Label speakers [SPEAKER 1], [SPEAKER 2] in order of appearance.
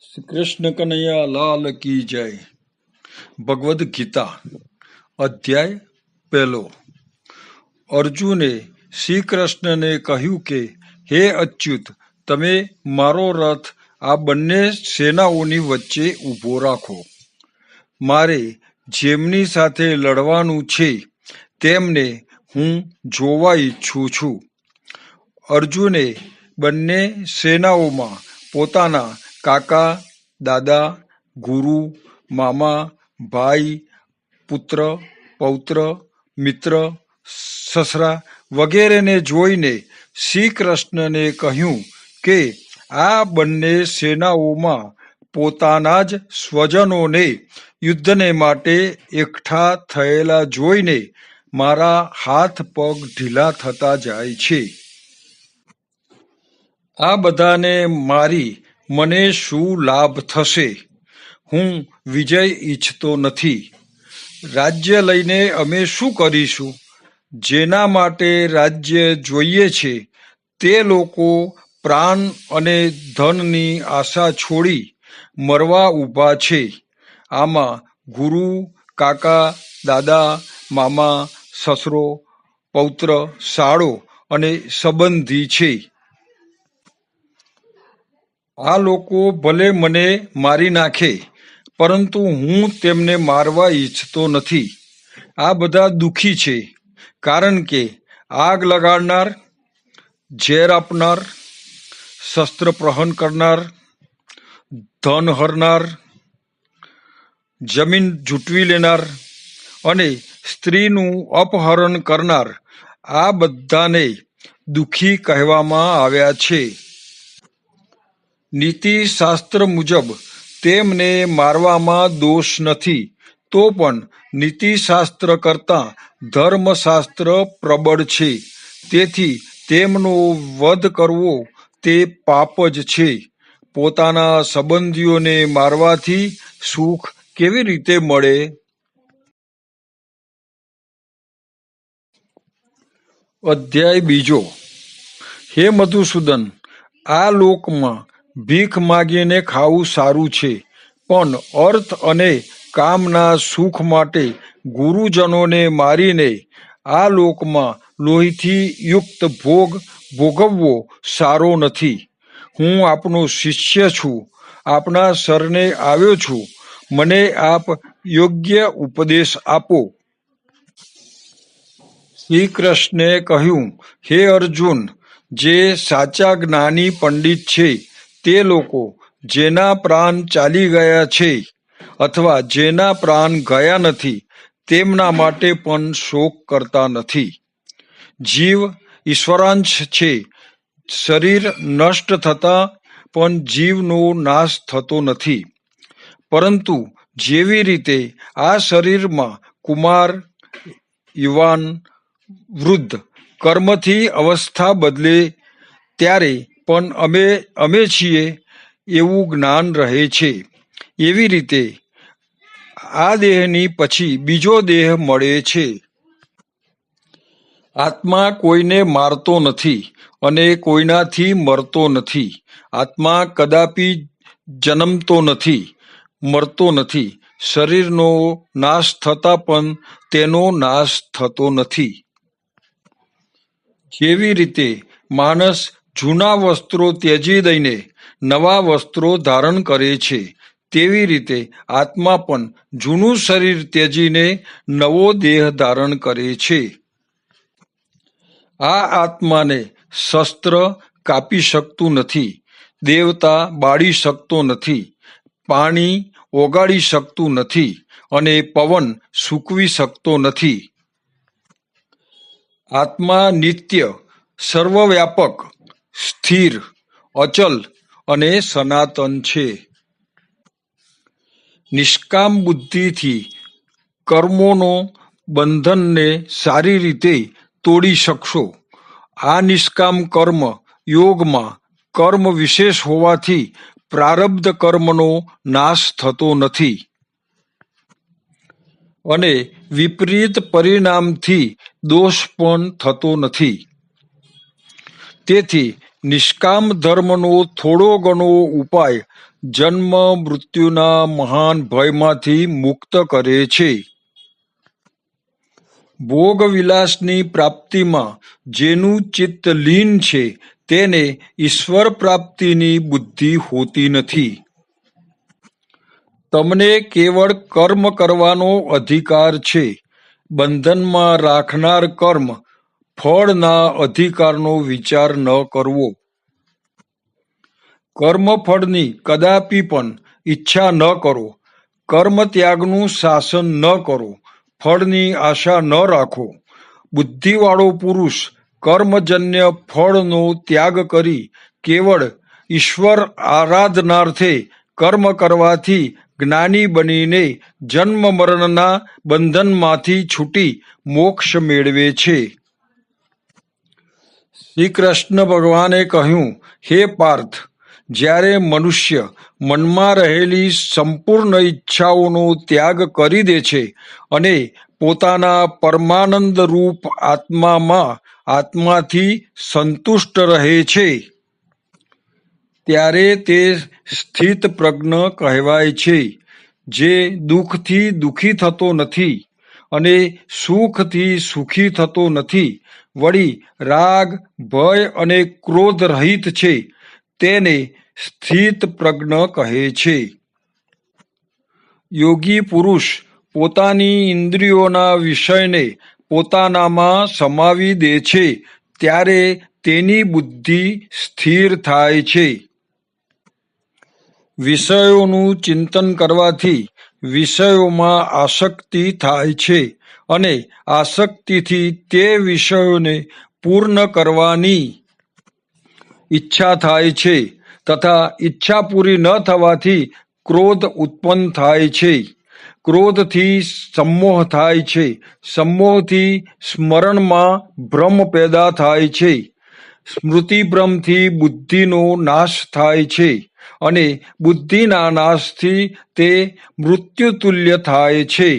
[SPEAKER 1] શ્રી કૃષ્ણ કનૈયા લાલ કી જય. ભગવદ્ ગીતા અધ્યાય પહેલો. અર્જુને શ્રી કૃષ્ણને કહ્યું કે હે અચ્યુત, તમે મારો રથ આ બંને સેનાઓની વચ્ચે ઊભો રાખો. મારે જેમની સાથે લડવાનું છે તેમને હું જોવા ઈચ્છું છું. અર્જુને બંને સેનાઓમાં પોતાના કાકા, દાદા, ગુરુ, મામા, ભાઈ, પુત્ર, પૌત્ર, મિત્ર, સસરા વગેરેને જોઈને શ્રી કૃષ્ણને કહ્યું કે આ બંને સેનાઓમાં પોતાના જ સ્વજનોને યુદ્ધને માટે એકઠા થયેલા જોઈને મારા હાથ પગ ઢીલા થતા જાય છે. આ બધાને મારી મને શું લાભ થશે? હું વિજય ઈચ્છતો નથી. રાજ્ય લઈને અમે શું કરીશું? જેના માટે રાજ્ય જોઈએ છે તે લોકો પ્રાણ અને ધનની આશા છોડી મરવા ઊભા છે. આમાં ગુરુ, કાકા, દાદા, મામા, સસરો, પૌત્ર, સાળો અને સંબંધી છે. આ લોકો ભલે મને મારી નાખે, પરંતુ હું તેમને મારવા ઈચ્છતો નથી. આ બધા દુઃખી છે, કારણ કે આગ લગાડનાર, ઝેર આપનાર, શસ્ત્ર પ્રહન કરનાર, ધન હરનાર, જમીન ઝૂંટવી લેનાર અને સ્ત્રીનું અપહરણ કરનાર, આ બધાને દુઃખી કહેવામાં આવ્યા છે. નીતિ શાસ્ત્ર મુજબ તેમને મારવામાં દોષ નથી, તો પણ નીતિશાસ્ત્ર કરતાં ધર્મશાસ્ત્ર પ્રબળ છે. તેથી તેમનો વધ કરવો તે પાપ જ છે. પોતાના સંબંધીઓને મારવાથી સુખ કેવી રીતે મળે? અધ્યાય બીજો. હે મધુસૂદન, આ લોકમાં ભીખ માગીને ખાવું સારું છે, પણ અર્થ અને કામના સુખ માટે ગુરુજનોને મારીને આ લોકમાં લોહીથી યુક્ત ભોગ ભોગવવો સારો નથી. હું આપનો શિષ્ય છું, આપના શરણે આવ્યો છું. મને આપ યોગ્ય ઉપદેશ આપો. શ્રી કૃષ્ણે કહ્યું, હે અર્જુન, જે સાચા જ્ઞાની પંડિત છે તે લોકો જેના પ્રાણ ચાલી ગયા છે અથવા જેના પ્રાણ ગયા નથી તેમના માટે પણ શોક કરતા નથી. જીવ ઈશ્વરાંશ છે. શરીર નષ્ટ થતા પણ જીવનો નાશ થતો નથી. પરંતુ જેવી રીતે આ શરીરમાં કુમાર, યુવાન, વૃદ્ધ કર્મથી અવસ્થા બદલે ત્યારે પણ અમે છીએ એવું જ્ઞાન રહે છે, એવી રીતે આ દેહની પછી બીજો દેહ મળે છે. આત્મા કોઈને મારતો નથી અને કોઈનાથી મરતો નથી. આત્મા કદાપી જન્મતો નથી, મરતો નથી. શરીરનો નાશ થતાં પણ તેનો નાશ થતો નથી. જેવી રીતે માણસ જૂના વસ્ત્રો ત્યજી દઈને નવા વસ્ત્રો ધારણ કરે છે, તેવી રીતે આત્મા પણ જૂનું શરીર ત્યજીને નવો દેહ ધારણ કરે છે. આ આત્માને શસ્ત્ર કાપી શકતું નથી, દેવતા બાળી શકતો નથી, પાણી ઓગાળી શકતું નથી અને પવન સૂકવી શકતો નથી. આત્મા નિત્ય, સર્વવ્યાપક, સ્થિર, અચલ અને સનાતન છે. નિષ્કામ બુદ્ધિથી કર્મોનો બંધનને સારી રીતે તોડી શકશો. આ નિષ્કામ કર્મ યોગમાં કર્મ વિશેષ હોવાથી પ્રારબ્ધ કર્મનો નાશ થતો નથી અને વિપરીત પરિણામથી દોષ પણ થતો નથી. તેથી નિષ્કામ ધર્મનો થોડો ઘણો ઉપાય જન્મ મૃત્યુના મહાન ભયમાંથી મુક્ત કરે છે. ભોગવિલાસની પ્રાપ્તિમાં જેનું ચિત્ત લીન છે તેને ઈશ્વર પ્રાપ્તિની બુદ્ધિ હોતી નથી. તમને કેવળ કર્મ કરવાનો અધિકાર છે. બંધનમાં રાખનાર કર્મ ફળના અધિકારનો વિચાર ન કરવો. કર્મફળની કદાપી પણ ઈચ્છા ન કરો. કર્મ ત્યાગનું શાસન ન કરો. ફળની આશા ન રાખો. બુદ્ધિવાળો પુરુષ કર્મજન્ય ફળનો ત્યાગ કરી કેવળ ઈશ્વર આરાધનાર્થે કર્મ કરવાથી જ્ઞાની બનીને જન્મ મરણના બંધનમાંથી છૂટી મોક્ષ મેળવે છે. શ્રી કૃષ્ણ ભગવાને કહ્યું, હે પાર્થ, જ્યારે મનુષ્ય મનમાં રહેલી સંપૂર્ણ ઈચ્છાઓનો ત્યાગ કરી દે છે અને પોતાના પરમાનંદ રૂપ આત્માથી સંતુષ્ટ રહે છે ત્યારે તે સ્થિત પ્રજ્ઞ કહેવાય છે, જે દુઃખથી દુઃખી થતો નથી અને સુખથી સુખી થતો નથી, વળી રાગ, ભય અને ક્રોધ રહિત છે. તેને સ્થિત પ્રજ્ઞ કહે છે. યોગી પુરુષ પોતાની ઇન્દ્રિયોના વિષયને પોતાનામાં સમાવી દે છે ત્યારે તેની બુદ્ધિ સ્થિર થાય છે. વિષયોનું ચિંતન કરવાથી વિષયોમાં આસક્તિ થાય છે અને આસક્તિથી તે વિષયોને પૂર્ણ કરવાની ઈચ્છા થાય છે તથા ઈચ્છા પૂરી ન થવાથી ક્રોધ ઉત્પન્ન થાય છે. ક્રોધથી સંમોહ થાય છે. સંમોહથી સ્મરણમાં ભ્રમ પેદા થાય છે. સ્મૃતિભ્રમથી બુદ્ધિનો નાશ થાય છે અને બુદ્ધિના નાશથી તે મૃત્યુતુલ્ય થાય છે.